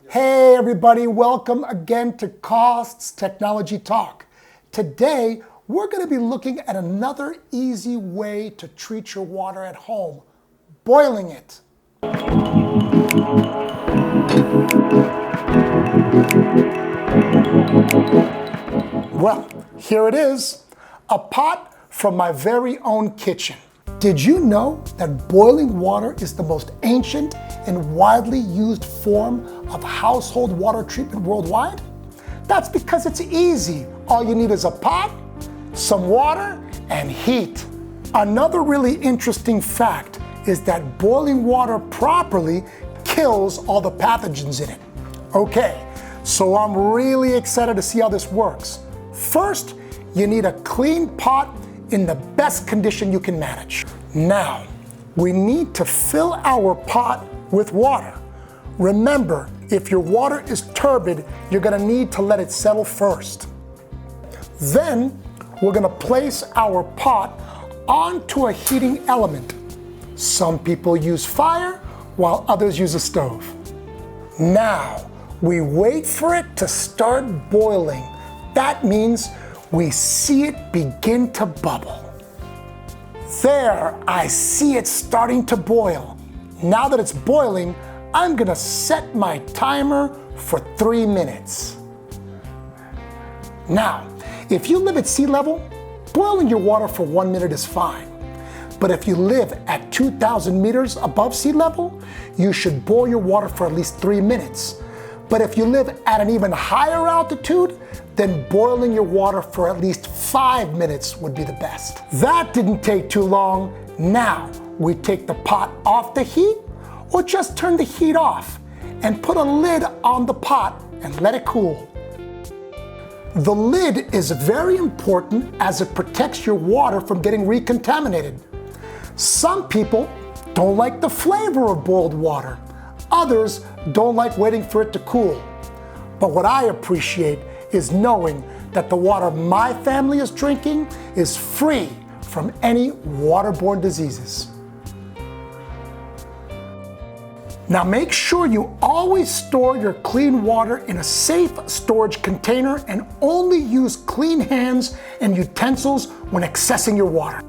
Hey everybody, welcome again to CAWST's Technology Talk. Today, we're going to be looking at another easy way to treat your water at home, boiling it. Well, here it is, a pot from my very own kitchen. Did you know that boiling water is the most ancient and widely used form of household water treatment worldwide? That's because it's easy. All you need is a pot, some water, and heat. Another really interesting fact is that boiling water properly kills all the pathogens in it. Okay, so I'm really excited to see how this works. First, you need a clean pot in the best condition you can manage. Now, we need to fill our pot with water. Remember, if your water is turbid, you're gonna need to let it settle first. Then, we're gonna place our pot onto a heating element. Some people use fire, while others use a stove. Now, we wait for it to start boiling. That means we see it begin to bubble. There, I see it starting to boil. Now that it's boiling, I'm gonna set my timer for 3 minutes. Now, if you live at sea level, boiling your water for 1 minute is fine. But if you live at 2,000 meters above sea level, you should boil your water for at least 3 minutes. But if you live at an even higher altitude, then boiling your water for at least 5 minutes would be the best. That didn't take too long. Now, we take the pot off the heat, or just turn the heat off and put a lid on the pot and let it cool. The lid is very important as it protects your water from getting recontaminated. Some people don't like the flavor of boiled water. Others don't like waiting for it to cool. But what I appreciate is knowing that the water my family is drinking is free from any waterborne diseases. Now make sure you always store your clean water in a safe storage container and only use clean hands and utensils when accessing your water.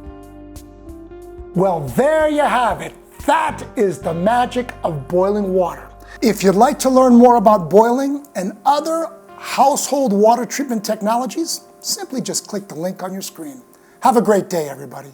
Well, there you have it. That is the magic of boiling water. If you'd like to learn more about boiling and other household water treatment technologies, simply just click the link on your screen. Have a great day, everybody.